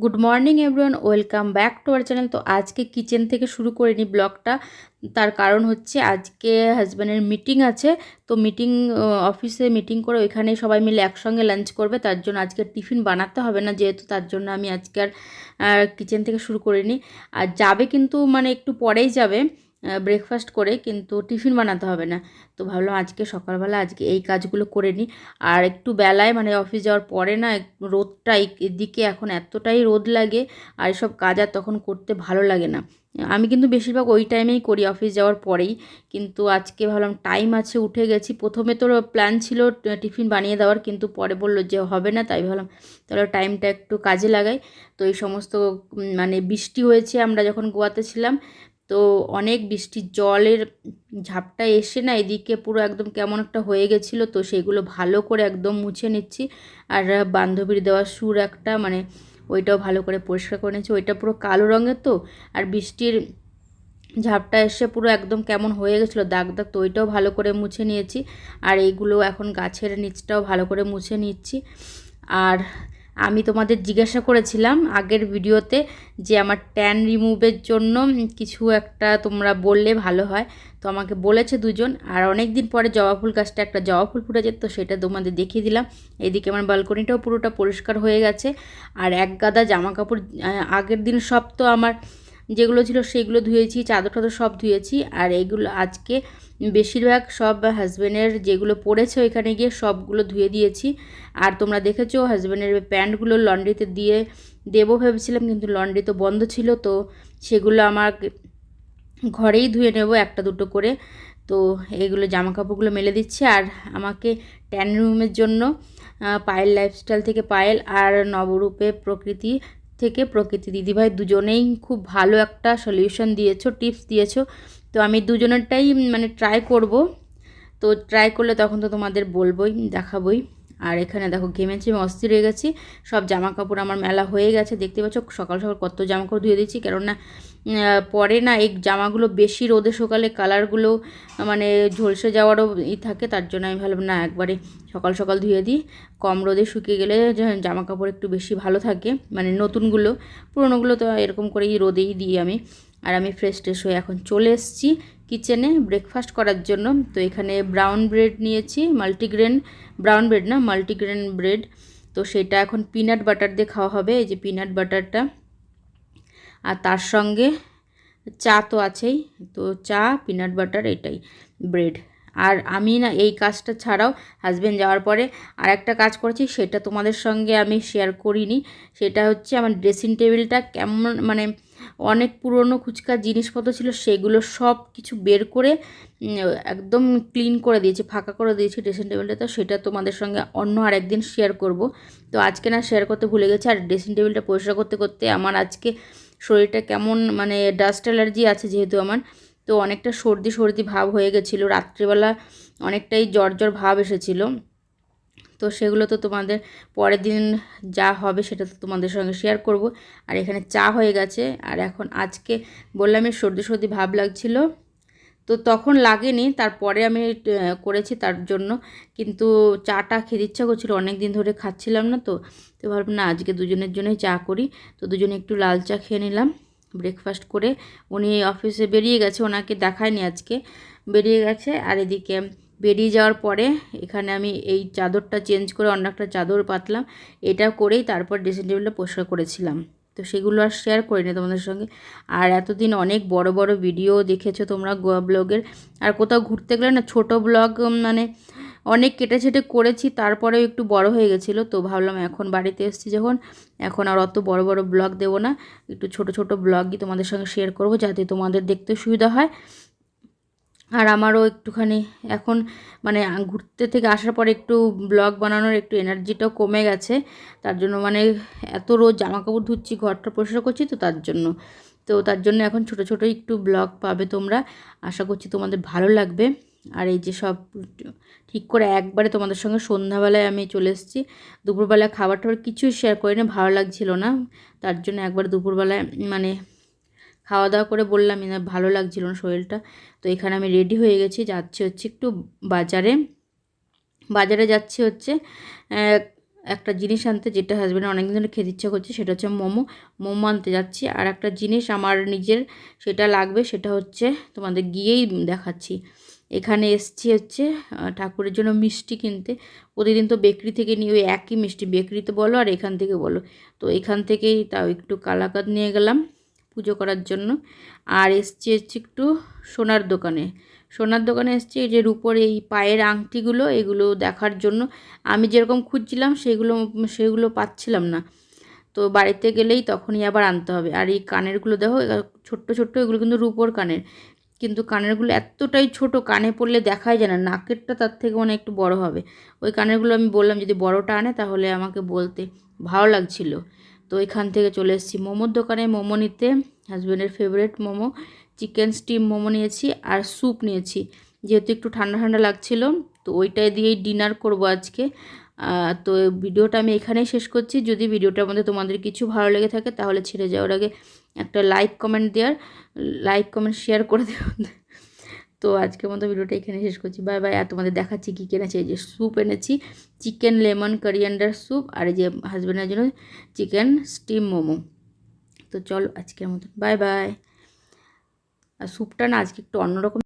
Good morning everyone, welcome back to our channel. তো আজকে kitchen থেকে শুরু করে নিই ব্লগটা। তার কারণ হচ্ছে আজকে হাজব্যান্ডের মিটিং আছে। তো মিটিং, অফিসে মিটিং করে ওইখানে সবাই মিলে একসঙ্গে লাঞ্চ করবে। তার জন্য আজকে টিফিন বানাতে হবে না যেহেতু, তার জন্য আমি আজকে আর কিচেন থেকে শুরু করে নিই। আর যাবে কিন্তু মানে একটু পরেই যাবে ব্রেকফাস্ট করে, কিন্তু টিফিন বানাতে হবে না। তো ভাবলাম আজকে সকালবেলা আজকে এই কাজগুলো করে নিই। আর একটু বেলায় মানে অফিস যাওয়ার পরে না রোদটা এদিকে এখন এতটাই রোদ লাগে, আর এসব কাজ আর তখন করতে ভালো লাগে না। আমি কিন্তু বেশিরভাগ ওই টাইমেই করি, অফিস যাওয়ার পরেই। কিন্তু আজকে ভাবলাম টাইম আছে, উঠে গেছি। প্রথমে তো প্ল্যান ছিল টিফিন বানিয়ে দেওয়ার, কিন্তু পরে বললো যে হবে না, তাই ভাবলাম তাহলে টাইমটা একটু কাজে লাগাই। তো এই সমস্ত মানে বৃষ্টি হয়েছে আমরা যখন গোয়াতে ছিলাম, তো অনেক বৃষ্টির জলের ঝাপটা এসে না এদিকে পুরো একদম কেমন একটা হয়ে গেছিলো। তো সেগুলো ভালো করে একদম মুছে নিচ্ছি। আর বান্ধবীর দেওয়া সুর একটা মানে ওইটাও ভালো করে পরিষ্কার করে নিচ্ছি। ওইটা পুরো কালো রঙের তো, আর বৃষ্টির ঝাপটা এসে পুরো একদম কেমন হয়ে গেছিলো দাগ দাগ, তো ওইটাও ভালো করে মুছে নিয়েছি। আর এইগুলো এখন গাছের নিচটাও ভালো করে মুছে নিচ্ছি। আর আমি তোমাদের জিজ্ঞাসা করেছিলাম আগের ভিডিওতে যে আমার ট্যান রিমুভের জন্য কিছু একটা তোমরা বললে ভালো হয়। তো আমাকে বলেছে দুজন। আর অনেক দিন পরে জবা ফুল গাছটা একটা জবা ফুল ফুটেছে, তো সেটা তোমাদের দেখিয়ে দিলাম। এইদিকে আমার ব্যালকনিটাও পুরোটা পরিষ্কার হয়ে গেছে। আর এক গাদা জামা কাপড় আগের দিন সব তো আমার যেগুলো ছিল সেগুলো ধুয়েছি, চাদর টাদর সব ধুয়েছি। আর এইগুলো আজকে বেশিরভাগ সব হাজব্যান্ডের যেগুলো পড়েছে ওইখানে গিয়ে সবগুলো ধুয়ে দিয়েছি। আর তোমরা দেখেছো হাজব্যান্ডের প্যান্টগুলো লন্ড্রিতে দেবো ভেবেছিলাম, কিন্তু লন্ড্রি তো বন্ধ ছিল। তো সেগুলো আমার ঘরেই ধুয়ে নেব একটা দুটো করে। তো এইগুলো জামা কাপড়গুলো মেলে দিচ্ছি। আর আমাকে ট্যান রুমের জন্য পায়েল লাইফস্টাইল থেকে পায়েল আর নবরূপে প্রকৃতি থেকে প্রকৃতি দিদিভাই দুজনেই খুব ভালো একটা সলিউশন দিয়েছো, টিপস দিয়েছো। তো আমি দুজনেরটাই মানে ট্রাই করব। তো ট্রাই করলে তখন তো তোমাদের বলবোই, দেখাবোই। আর এখানে দেখো ঘেমেছি, আমি অস্থির হয়ে গেছি। সব জামা কাপড় আমার মেলা হয়ে গেছে, দেখতে পাচ্ছ সকাল সকাল কত জামা কাপড় ধুয়ে দিচ্ছি। কেননা পরে না এই জামাগুলো বেশি রোদে শুকালে কালারগুলো মানে ঝলসে যাওয়ারও থাকে। তার জন্য আমি ভাবলাম না একবারে সকাল সকাল ধুয়ে দিই। কম রোদে শুকিয়ে গেলে জামা কাপড় একটু বেশি ভালো থাকে, মানে নতুনগুলো। পুরোনোগুলো তো এরকম করেই রোদেই দিই আমি। আর আমি ফ্রেশ ট্রেশ হয়ে এখন চলে এসেছি কিচেনে ব্রেকফাস্ট করার জন্য। তো এখানে ব্রাউন ব্রেড নিয়েছি, মাল্টিগ্রেন, ব্রাউন ব্রেড না মাল্টিগ্রেন ব্রেড। তো সেটা এখন পিনাট বাটার দিয়ে খাওয়া হবে, এই যে পিনাট বাটারটা। আর তার সঙ্গে চা তো আছেই। তো চা, পিনাট বাটার, এটাই ব্রেড। আর আমি না এই কাজটা ছাড়াও হাজব্যান্ড যাওয়ার পরে আর একটা কাজ করেছি, সেটা তোমাদের সঙ্গে আমি শেয়ার করিনি। সেটা হচ্ছে আমার ড্রেসিং টেবিলটা কেমন মানে অনেক পুরনো কুচকা জিনিসপত্র ছিল, সেগুলো সব কিছু বের করে একদম ক্লিন করে দিয়েছি, ফাঁকা করে দিয়েছি ড্রেসিং টেবিলটা। তো সেটা তোমাদের সঙ্গে অন্য আর একদিন শেয়ার করব। তো আজকে না শেয়ার করতে ভুলে গেছি। আর ড্রেসিং টেবিলটা পরিষ্কার করতে করতে আমার আজকে শরীরটা কেমন মানে ডাস্ট অ্যালার্জি আছে যেহেতু আমার, তো অনেকটা সর্দি সর্দি ভাব হয়ে গেছিলো। রাত্রিবেলা অনেকটাই জ্বর জ্বর ভাব এসেছিলো। তো সেগুলো তো তোমাদের পরের দিন যা হবে সেটা তো তোমাদের সঙ্গে শেয়ার করব। আর এখানে চা হয়ে গেছে। আর এখন আজকে বললাম সর্দি সর্দি ভাব লাগছিল, তো তখন লাগেনি, তারপরে আমি করেছি তার জন্য। কিন্তু চাটা খেতে ইচ্ছা করছিল, অনেক দিন ধরে খাচ্ছিলাম না। তো তো ভাবলাম না আজকে দুজনের জন্যই চা করি। তো দুজনে একটু লাল চা খেয়ে নিলাম ব্রেকফাস্ট করে। উনি অফিসে বেরিয়ে গেছে, ওনাকে দেখায়নি আজকে, বেরিয়ে গেছে। আর এদিকে বেরিয়ে যাওয়ার পরে এখানে আমি এই চাদরটা চেঞ্জ করে অন্য একটা চাদর পাতলাম। এটা করেই তারপর ড্রেসিং টেবিলটা পরিষ্কার করেছিলাম। তো সেগুলো আর শেয়ার করিনি তোমাদের সঙ্গে। আর এতদিন অনেক বড় বড় ভিডিও দেখেছো তোমরা গোয়া ব্লগের। আর কোথাও ঘুরতে গেলে না ছোট ব্লগ মানে অনেক কেটে ছেটে করেছি, তারপরেও একটু বড় হয়ে গেছিলো। তো ভাবলাম এখন বাড়িতে এসেছি যখন, এখন আর অত বড় বড় ব্লগ দেবো না, একটু ছোট ছোট ব্লগই তোমাদের সঙ্গে শেয়ার করব, যাতে তোমাদের দেখতে সুবিধা হয়। আর আমারও একটুখানি এখন মানে ঘুরতে থেকে আসার পরে একটু ব্লগ বানানোর একটু এনার্জিটাও কমে গেছে। তার জন্য মানে এত রোজ জামা কাপড় ধুচ্ছি, ঘরটা পরিষ্কার করছি, তো তার জন্য এখন ছোট ছোট একটু ব্লগ পাবে তোমরা। আশা করছি তোমাদের ভালো লাগবে। আর এই যে সব ঠিক করে একবারে তোমাদের সঙ্গে সন্ধ্যাবেলায় আমি চলে এসেছি। দুপুরবেলায় খাবার টাবার কিছুই শেয়ার করি না, ভালো লাগছিল না। তার জন্য একবার দুপুরবেলায় মানে খাওয়া দাওয়া করে বললামই না, ভালো লাগছিল না শরীরটা। তো এখানে আমি রেডি হয়ে গেছি, যাচ্ছি হচ্ছে একটু বাজারে যাচ্ছি হচ্ছে একটা জিনিস আনতে, যেটা হাজব্যান্ডের অনেক দিন ধরে খেতে ইচ্ছা করছে, সেটা হচ্ছে মোমো। মোমো আনতে যাচ্ছি। আর একটা জিনিস আমার নিজের সেটা লাগবে, সেটা হচ্ছে তোমাদের গিয়েই দেখাচ্ছি। এখানে এসছি হচ্ছে ঠাকুরের জন্য মিষ্টি কিনতে। প্রতিদিন তো বেকরি থেকে নিই ওই একই মিষ্টি, বেকরিতে বলো আর এখান থেকে বলো। তো এখান থেকেই তাও একটু কালাকাঁদ নিয়ে গেলাম পুজো করার জন্য। আর এসছি একটু সোনার দোকানে। সোনার দোকানে এসছি এই যে রূপোর এই পায়ের আংটিগুলো, এগুলো দেখার জন্য। আমি যেরকম খুঁজছিলাম সেগুলো পাচ্ছিলাম না। তো বাড়িতে গেলেই তখনই আবার আনতে হবে। আর এই কানেরগুলো দেখো, ছোট্ট ছোট্ট, এগুলো কিন্তু রূপোর কানের, কিন্তু কানেরগুলো এতটাই ছোট, কানে পড়লে দেখাই যায় না। নাকেরটা তার থেকে অনেক একটু বড় হবে। ওই কানেরগুলো আমি বললাম যদি বড়টা আনে তাহলে আমাকে বলতে, ভালো লাগছিল। তো এখান থেকে চলে এসেছি মোমোর দোকানে মোমো নিতে। হাজব্যান্ডের favourite momo, chicken steam momo নিয়েছি আর স্যুপ নিয়েছি, যেহেতু একটু ঠান্ডা ঠান্ডা লাগছিল। তো ওইটাই দিয়েই ডিনার করব আজকে। তো ভিডিওটা আমি এখানেই শেষ করছি। যদি ভিডিওটার মধ্যে তোমাদের কিছু ভালো লেগে থাকে তাহলে ছেড়ে যাওয়ার আগে একটা লাইক কমেন্ট শেয়ার করে দেবো। তো আজকের মতো ভিডিওটা এখানে শেষ করছি। Bye bye. আর তোমাদের দেখাচ্ছি কী কিনেছি। এই যে স্যুপ এনেছি, চিকেন লেমন কোরিয়ান্ডার স্যুপ, আর এই যে হাজব্যান্ডের জন্য চিকেন স্টিম মোমো। তো চলো আজকের মতো বাই বাই। আর স্যুপটা না আজকে একটু অন্যরকম।